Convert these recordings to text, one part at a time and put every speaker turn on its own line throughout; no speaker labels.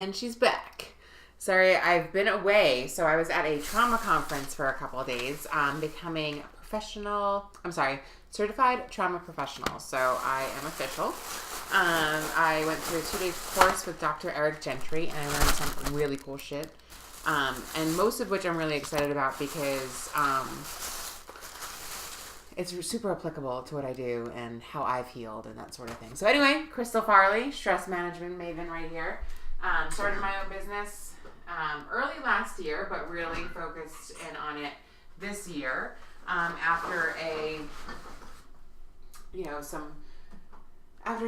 And she's back. Sorry, I've been away. So I was at a trauma conference for a couple of days, becoming certified trauma professional. So I am official. I went through a 2-day course with Dr. Eric Gentry, and I learned some really cool shit. And most of which I'm really excited about because it's super applicable to what I do and how I've healed and that sort of thing. So anyway, Crystal Farley, stress management maven right here. Started my own business early last year, but really focused in on it this year after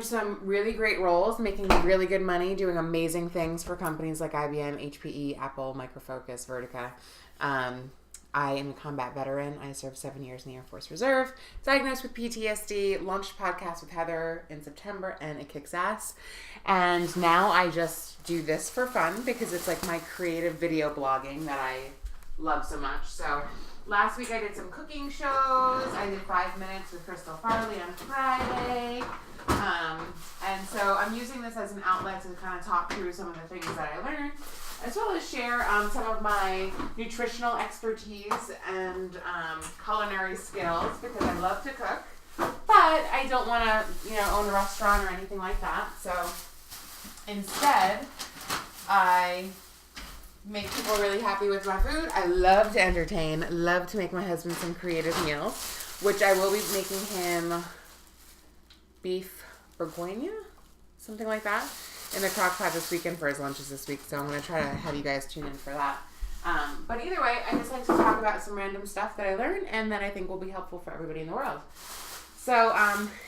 some really great roles, making really good money, doing amazing things for companies like IBM, HPE, Apple, Micro Focus, Vertica. I am a combat veteran. I served 7 years in the Air Force Reserve, diagnosed with PTSD, launched a podcast with Heather in September, and it kicks ass. And now I just do this for fun because it's like my creative video blogging that I love so much. So last week I did some cooking shows. I did 5 minutes with Crystal Farley on Friday. And so I'm using this as an outlet to kind of talk through some of the things that I learned, as well as share some of my nutritional expertise and culinary skills, because I love to cook, but I don't want to, own a restaurant or anything like that. So instead, I make people really happy with my food. I love to entertain, love to make my husband some creative meals, which I will be making him beef bourguignon, something like that, in the crock pot this weekend for his lunches this week. So I'm going to try to have you guys tune in for that. But either way, I just like to talk about some random stuff that I learned and that I think will be helpful for everybody in the world. So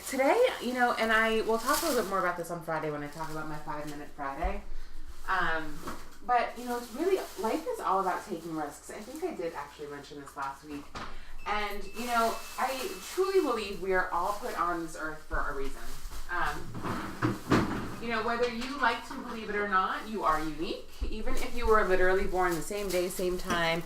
today, and I will talk a little bit more about this on Friday when I talk about my 5-minute Friday. But, it's really, life is all about taking risks. I think I did actually mention this last week. And, I truly believe we are all put on this earth for a reason. Whether you like to believe it or not, you are unique. Even if you were literally born the same day, same time,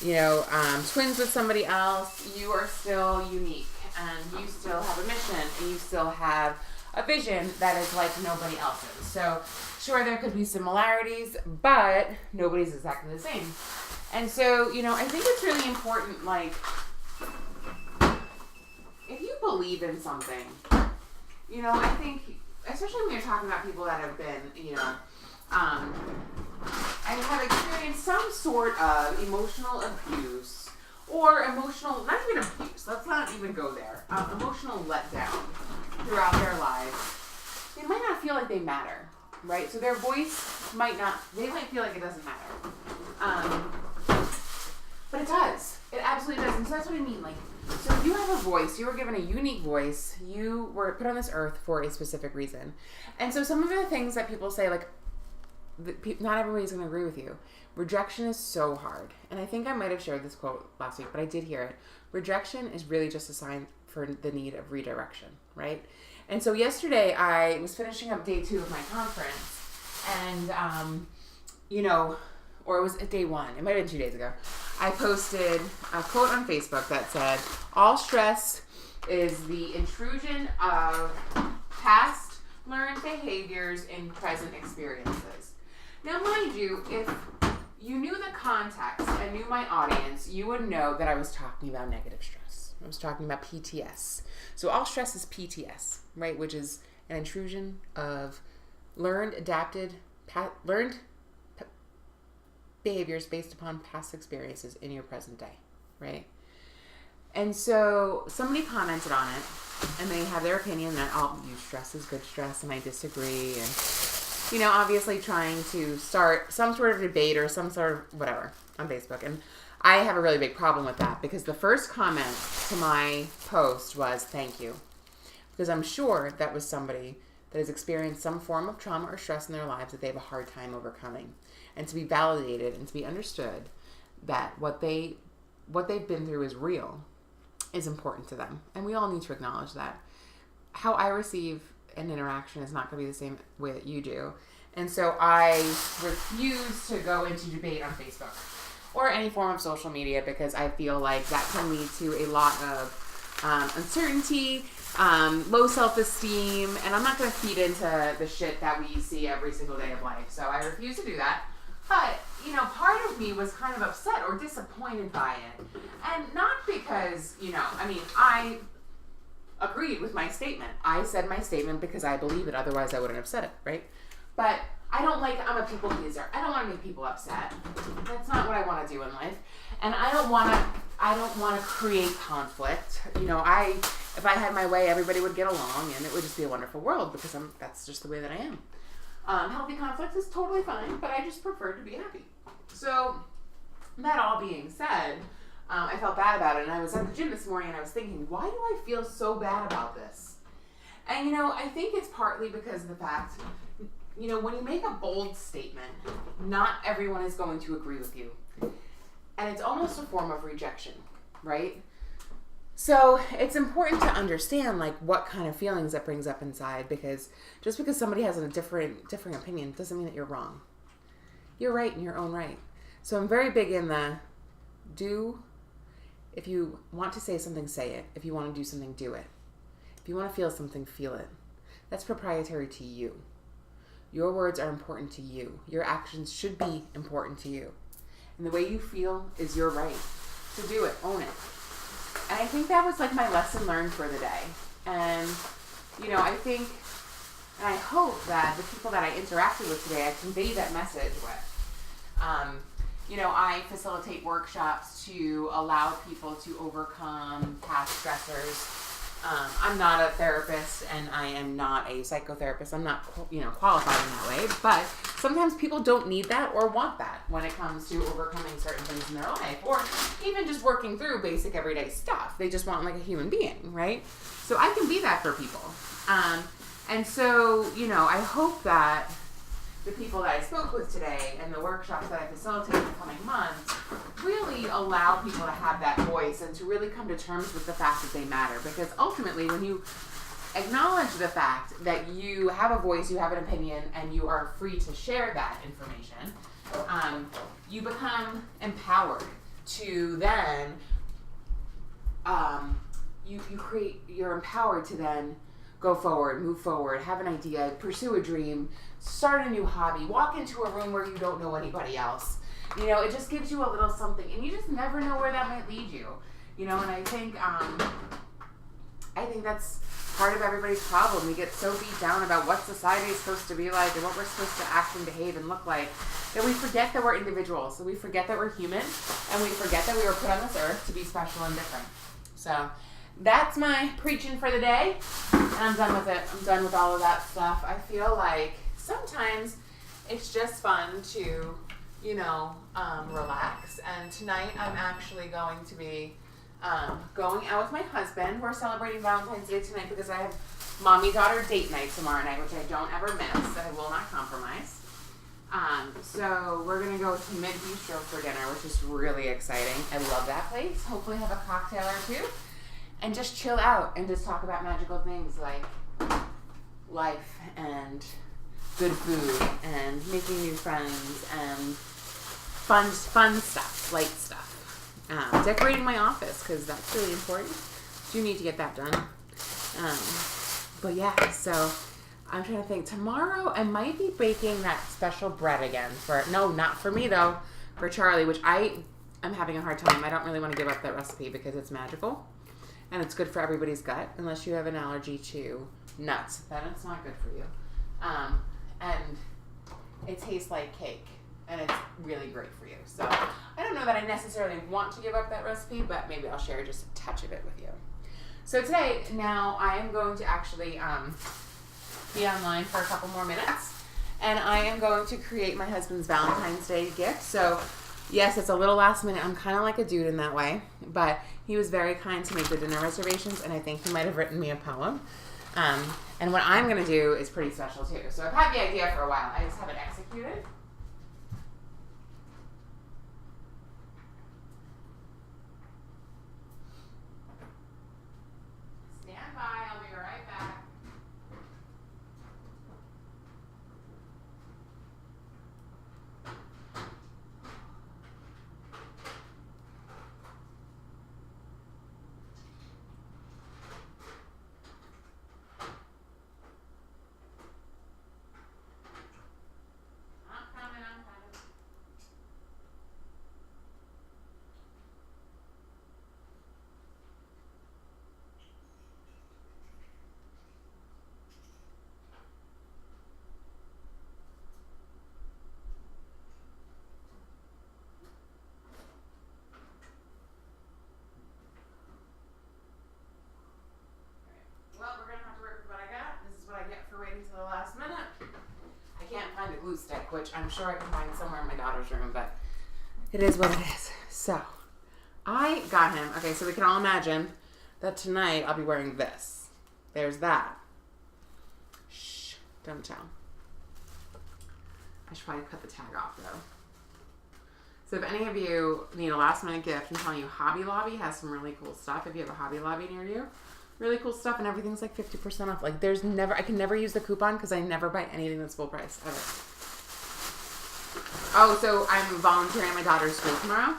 twins with somebody else, you are still unique. And you still have a mission, and you still have a vision that is like nobody else's. So, sure, there could be similarities, but nobody's exactly the same. And so, I think it's really important, if you believe in something, I think, especially when you're talking about people that have been, and have experienced some sort of emotional abuse or emotional, not even abuse, let's not even go there, emotional letdown throughout their lives, they might not feel like they matter, right? So their voice they might feel like it doesn't matter. But it does. It absolutely does. And so that's what I mean. So you have a voice. You were given a unique voice. You were put on this earth for a specific reason. And so some of the things that people say, not everybody's going to agree with you. Rejection is so hard. And I think I might have shared this quote last week, but I did hear it. Rejection is really just a sign for the need of redirection, right? And so yesterday I was finishing up day 2 of my conference, and, or it was day 1. It might have been 2 days ago. I posted a quote on Facebook that said, "All stress is the intrusion of past learned behaviors in present experiences." Now, mind you, if you knew the context and knew my audience, you would know that I was talking about negative stress. I was talking about PTS. So all stress is PTS, right? Which is an intrusion of learned behaviors based upon past experiences in your present day, right? And so somebody commented on it, and they have their opinion that stress is good stress, and I disagree, and obviously trying to start some sort of debate or some sort of whatever on Facebook. And I have a really big problem with that, because the first comment to my post was "thank you," because I'm sure that was somebody that has experienced some form of trauma or stress in their lives that they have a hard time overcoming. And to be validated and to be understood that what they've been through is real is important to them. And we all need to acknowledge that. How I receive an interaction is not going to be the same way that you do. And so I refuse to go into debate on Facebook or any form of social media, because I feel like that can lead to a lot of uncertainty, low self-esteem, and I'm not going to feed into the shit that we see every single day of life. So I refuse to do that. But, you know, part of me was kind of upset or disappointed by it. And not because, you know, I mean, I agreed with my statement. I said my statement because I believe it. Otherwise, I wouldn't have said it, right? But I'm a people pleaser. I don't want to make people upset. That's not what I want to do in life. And I don't want to create conflict. You know, if I had my way, everybody would get along and it would just be a wonderful world because that's just the way that I am. Healthy conflict is totally fine, but I just prefer to be happy. So, that all being said, I felt bad about it, and I was at the gym this morning, and I was thinking, why do I feel so bad about this? And, you know, I think it's partly because of the fact, you know, when you make a bold statement, not everyone is going to agree with you. And it's almost a form of rejection, right? So it's important to understand like what kind of feelings that brings up inside, because just because somebody has a different opinion doesn't mean that you're wrong. You're right in your own right. So I'm very big in if you want to say something, say it. If you want to do something, do it. If you want to feel something, feel it. That's proprietary to you. Your words are important to you. Your actions should be important to you. And the way you feel is your right to do it. Own it. And I think that was like my lesson learned for the day. And, you know, I think, and I hope that the people that I interacted with today, I conveyed that message with. You know, I facilitate workshops to allow people to overcome past stressors. I'm not a therapist and I am not a psychotherapist. I'm not, you know, qualified in that way. But sometimes people don't need that or want that when it comes to overcoming certain things in their life, or even just working through basic everyday stuff. They just want like a human being, right? So I can be that for people. And so, you know, I hope that the people that I spoke with today and the workshops that I facilitate in the coming months really allow people to have that voice and to really come to terms with the fact that they matter. Because ultimately, when you acknowledge the fact that you have a voice, you have an opinion, and you are free to share that information, you become empowered to then, you're empowered to then go forward, move forward, have an idea, pursue a dream, start a new hobby, walk into a room where you don't know anybody else. You know, it just gives you a little something, and you just never know where that might lead you. You know, and I think that's part of everybody's problem. We get so beat down about what society is supposed to be like and what we're supposed to act and behave and look like that we forget that we're individuals. So we forget that we're human, and we forget that we were put on this earth to be special and different. So that's my preaching for the day, and I'm done with it. I'm done with all of that stuff. I feel like sometimes it's just fun to, you know, relax. And tonight I'm actually going to be going out with my husband. We're celebrating Valentine's Day tonight because I have mommy-daughter date night tomorrow night, which I don't ever miss, that I will not compromise. So we're going to go to Mid Bistro for dinner, which is really exciting. I love that place. Hopefully have a cocktail or two. And just chill out and just talk about magical things like life and good food and making new friends and fun stuff, light stuff. Decorating my office because that's really important. Do need to get that done. But yeah, so I'm trying to think. Tomorrow I might be baking that special bread again not for me though, for Charlie, which I'm having a hard time. I don't really want to give up that recipe because it's magical. And it's good for everybody's gut, unless you have an allergy to nuts. Then it's not good for you. And it tastes like cake, and it's really great for you. So I don't know that I necessarily want to give up that recipe, but maybe I'll share just a touch of it with you. So today, now I am going to actually be online for a couple more minutes, and I am going to create my husband's Valentine's Day gift. So yes, it's a little last minute. I'm kind of like a dude in that way, but he was very kind to make the dinner reservations, and I think he might have written me a poem. And what I'm going to do is pretty special too. So I've had the idea for a while. I just haven't executed. Stand by. I'll be right back. which I'm sure I can find somewhere in my daughter's room, but it is what it is. So, I got him. Okay, so we can all imagine that tonight I'll be wearing this. There's that. Shh, don't tell. I should probably cut the tag off, though. So if any of you need a last minute gift, I'm telling you, Hobby Lobby has some really cool stuff. If you have a Hobby Lobby near you, really cool stuff, and everything's like 50% off. Like I can never use the coupon because I never buy anything that's full price ever. Oh, so I'm volunteering at my daughter's school tomorrow,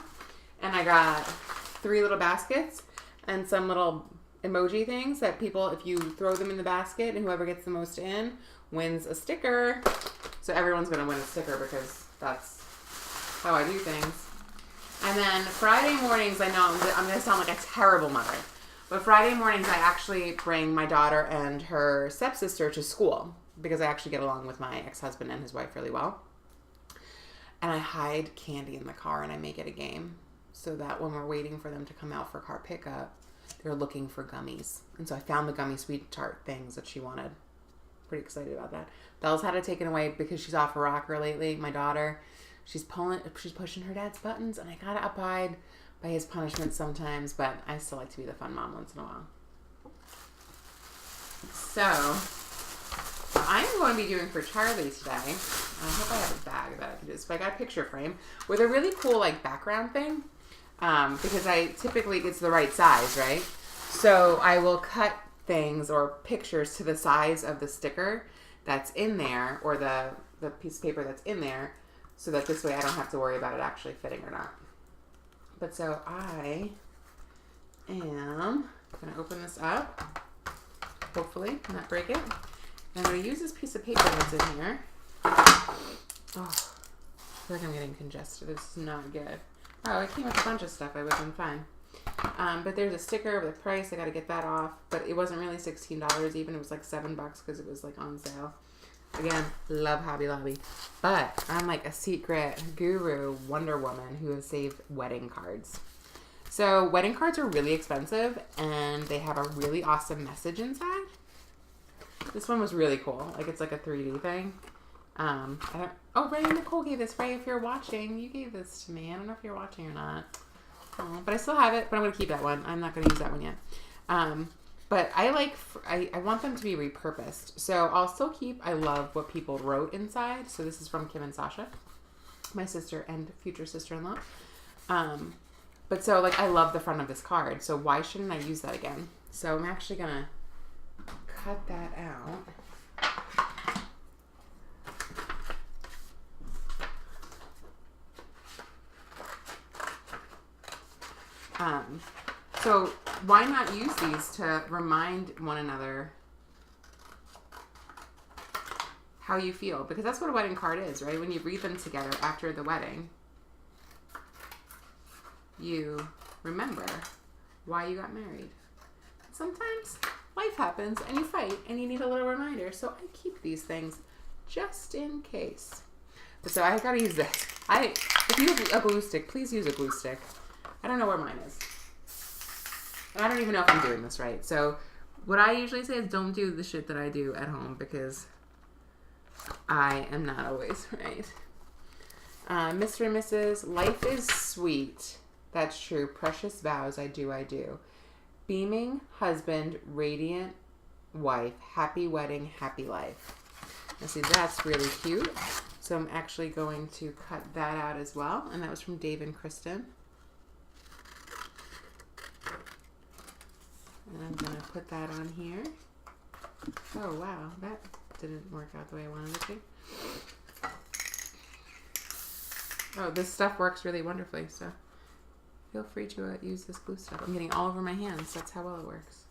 and I got 3 little baskets and some little emoji things that people, if you throw them in the basket and whoever gets the most in wins a sticker. So everyone's gonna win a sticker because that's how I do things. And then Friday mornings, I know I'm going to sound like a terrible mother, but Friday mornings I actually bring my daughter and her stepsister to school because I actually get along with my ex-husband and his wife really well. And I hide candy in the car and I make it a game so that when we're waiting for them to come out for car pickup, they're looking for gummies. And so I found the gummy sweet tart things that she wanted. Pretty excited about that. Belle's had it taken away because she's off a rocker lately, my daughter. She's pushing her dad's buttons, and I gotta abide by his punishment sometimes, but I still like to be the fun mom once in a while. So, what I'm going to be doing for Charlie today, I hope I have a bag that I can do this, but I got a picture frame with a really cool, like, background thing, because it's the right size, right? So, I will cut things or pictures to the size of the sticker that's in there, or the piece of paper that's in there, so that this way I don't have to worry about it actually fitting or not. But so I am going to open this up, hopefully not break it. And I'm going to use this piece of paper that's in here. Oh, I feel like I'm getting congested. This is not good. Oh, it came with a bunch of stuff. I would have been fine. But there's a sticker with a price. I got to get that off. But it wasn't really $16 even. It was like $7 because it was like on sale. Again, love Hobby Lobby. But I'm like a secret guru Wonder Woman who has saved wedding cards. So wedding cards are really expensive and they have a really awesome message inside. This one was really cool. Like it's like a 3D thing. Ray and Nicole gave this. Ray, if you're watching, you gave this to me. I don't know if you're watching or not. But I still have it, but I'm going to keep that one. I'm not going to use that one yet. But I want them to be repurposed. So I'll still keep, I love what people wrote inside. So this is from Kim and Sasha, my sister and future sister-in-law. But so like, I love the front of this card. So why shouldn't I use that again? So I'm actually going to cut that out. So why not use these to remind one another how you feel? Because that's what a wedding card is, right? When you read them together after the wedding, you remember why you got married. Sometimes life happens and you fight and you need a little reminder. So I keep these things just in case. But so I gotta use this. If you have a glue stick, please use a glue stick. I don't know where mine is. I don't even know if I'm doing this right. So what I usually say is don't do the shit that I do at home because I am not always right. Mr. and Mrs. Life is sweet. That's true. Precious vows. I do. Beaming husband, radiant wife. Happy wedding, happy life. Now see, that's really cute. So I'm actually going to cut that out as well. And that was from Dave and Kristen. And I'm going to put that on here. Oh, wow. That didn't work out the way I wanted it to. Oh, this stuff works really wonderfully, so feel free to use this glue stuff. I'm getting all over my hands. That's how well it works.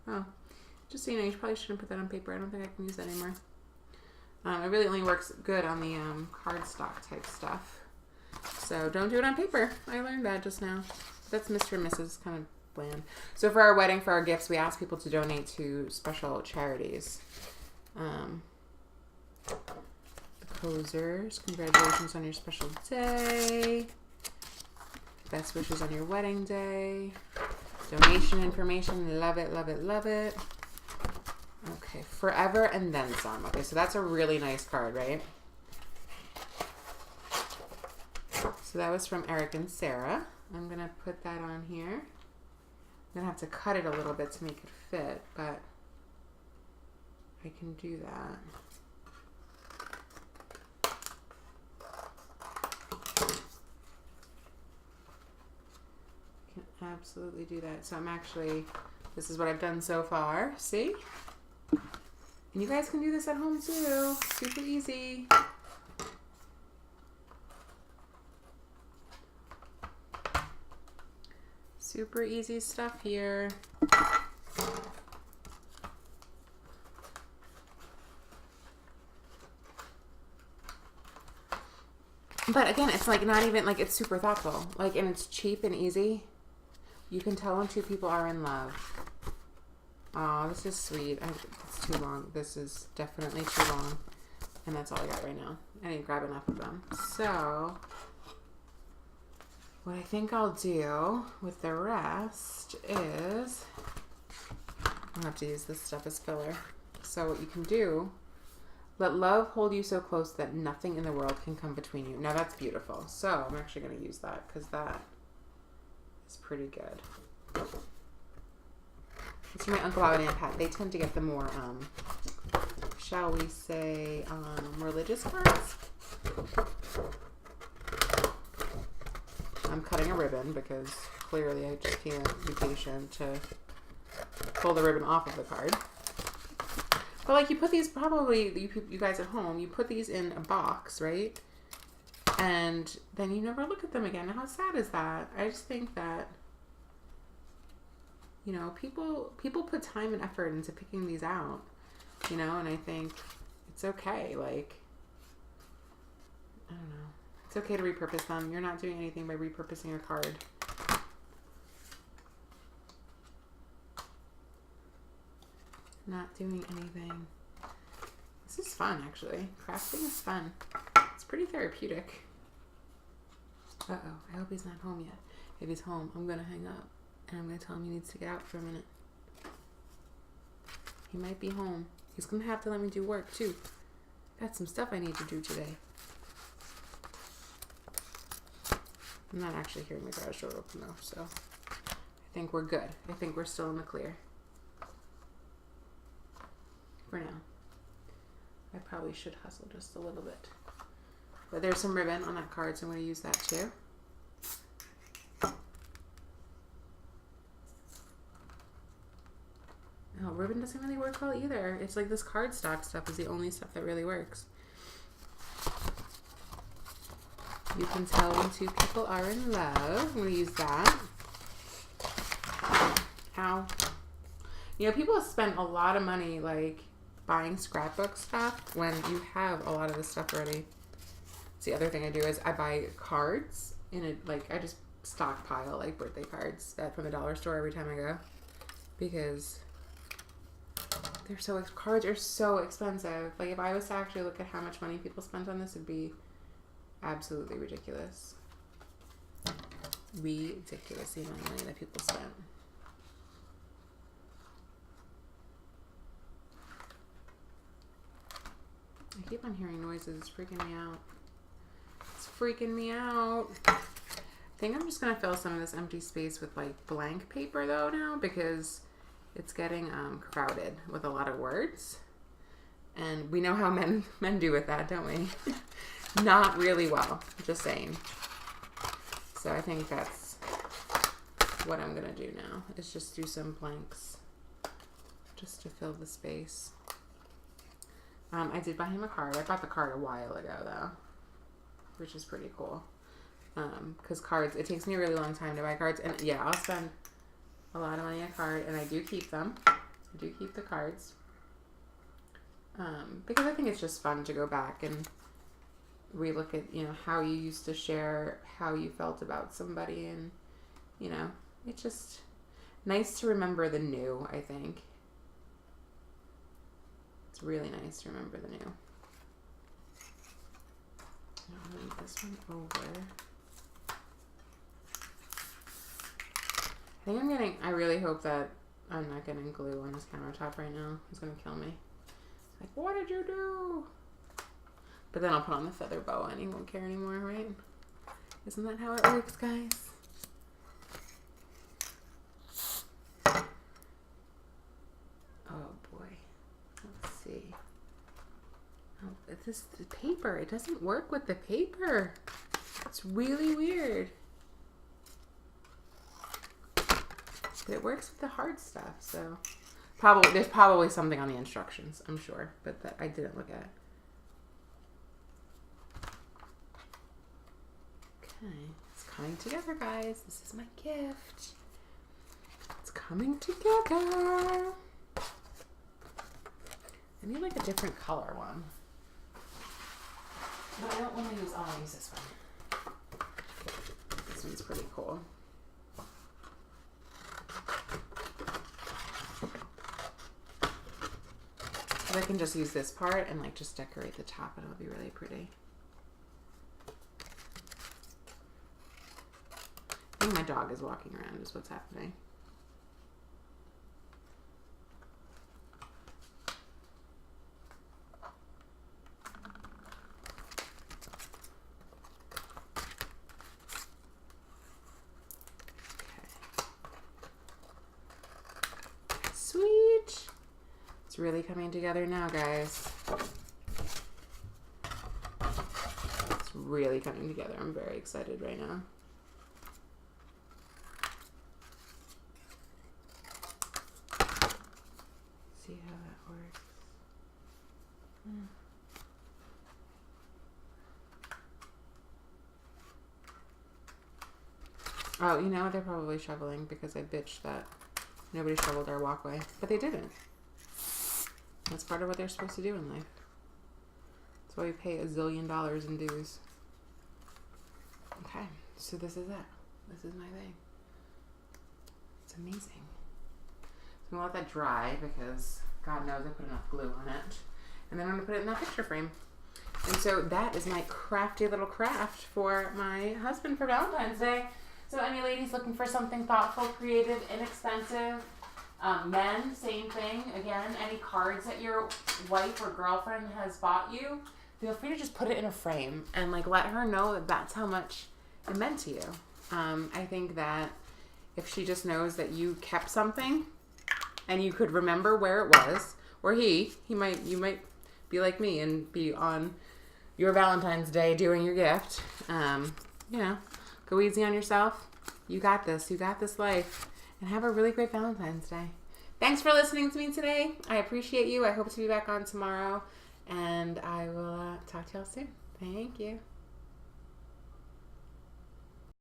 Oh, just so you know, you probably shouldn't put that on paper. I don't think I can use that anymore. It really only works good on the cardstock type stuff. So don't do it on paper. I learned that just now. That's Mr. and Mrs. kind of bland. So for our wedding, for our gifts, we ask people to donate to special charities. The Posers, congratulations on your special day. Best wishes on your wedding day. Donation information, love it, love it, love it. Okay, forever and then some. Okay, so that's a really nice card, right? So that was from Eric and Sarah. I'm going to put that on here. I'm going to have to cut it a little bit to make it fit, but I can do that. I can absolutely do that. So I'm actually, this is what I've done so far. See? And you guys can do this at home too. Super easy. Super easy stuff here. But again, it's like not even like it's super thoughtful. Like, and it's cheap and easy. You can tell when two people are in love. Oh, this is sweet. It's too long. This is definitely too long. And that's all I got right now. I need to grab enough of them. So, what I think I'll do with the rest is, I'll have to use this stuff as filler. So what you can do, let love hold you so close that nothing in the world can come between you. Now that's beautiful. So I'm actually going to use that because that is pretty good. It's my Uncle Bob and Aunt Pat. They tend to get the more, shall we say, religious cards. I'm cutting a ribbon because clearly I just can't be patient to pull the ribbon off of the card. But like you put these, probably you guys at home, you put these in a box, right? And then you never look at them again. How sad is that? I just think that, you know, people put time and effort into picking these out, you know, and I think it's okay. Like, I don't know. It's okay to repurpose them. You're not doing anything by repurposing a card. Not doing anything. This is fun, actually. Crafting is fun. It's pretty therapeutic. Uh-oh. I hope he's not home yet. If he's home, I'm going to hang up. And I'm going to tell him he needs to get out for a minute. He might be home. He's going to have to let me do work, too. Got some stuff I need to do today. I'm not actually hearing the garage door open, though, so I think we're good. I think we're still in the clear. For now. I probably should hustle just a little bit. But there's some ribbon on that card, so I'm going to use that, too. Oh, ribbon doesn't really work well either. It's like this cardstock stuff is the only stuff that really works. You can tell when two people are in love. I'm going to use that. Ow. You know, people spend a lot of money, like, buying scrapbook stuff when you have a lot of this stuff already. So the other thing I do is I buy cards in a, like, I just stockpile, like, birthday cards from the dollar store every time I go. Because they're so, cards are so expensive. Like, if I was to actually look at how much money people spent on this, it'd be absolutely ridiculous. Ridiculous the amount of money that people spent. I keep on hearing noises. It's freaking me out. It's freaking me out. I think I'm just going to fill some of this empty space with like blank paper though now because it's getting crowded with a lot of words. And we know how men do with that, don't we? Not really well, just saying. So I think that's what I'm going to do now, is just do some blanks just to fill the space. I did buy him a card. I bought the card a while ago, though, which is pretty cool. Because cards, it takes me a really long time to buy cards. And, yeah, I'll spend a lot of money on a card, and I do keep them. I do keep the cards. Because I think it's just fun to go back and relook at, you know, how you used to share, how you felt about somebody. And, you know, it's just nice to remember the new, I think. It's really nice to remember the new. I'll move this one over. I think I really hope that I'm not getting glue on this countertop right now. It's going to kill me. Like, what did you do? But then I'll put on the feather boa and he won't care anymore, right? Isn't that how it works, guys? Oh boy. Let's see. Oh, this the paper. It doesn't work with the paper. It's really weird. But it works with the hard stuff, so there's probably something on the instructions, I'm sure, but that I didn't look at. Okay, it's coming together, guys. This is my gift. It's coming together. I need like a different color one. But I don't want to use, I'll use this one. This one's pretty cool. But I can just use this part and like just decorate the top and it'll be really pretty. I think my dog is walking around is what's happening. Sweet. It's really coming together now, guys. It's really coming together. I'm very excited right now. See how that works. Oh, you know, they're probably shoveling because I bitched that nobody shoveled our walkway. But they didn't. That's part of what they're supposed to do in life. That's why we pay $1 zillion in dues. Okay, so this is it. This is my thing. It's amazing. So I'm going to let that dry because God knows I put enough glue on it. And then I'm going to put it in that picture frame. And so that is my crafty little craft for my husband for Valentine's Day. So any ladies looking for something thoughtful, creative, inexpensive, men, same thing. Again, any cards that your wife or girlfriend has bought you, feel free to just put it in a frame and like let her know that that's how much it meant to you. I think that if she just knows that you kept something and you could remember where it was, or you might be like me and be on your Valentine's Day doing your gift. You know, go easy on yourself. You got this. You got this life. And have a really great Valentine's Day. Thanks for listening to me today. I appreciate you. I hope to be back on tomorrow. And I will talk to y'all soon. Thank you.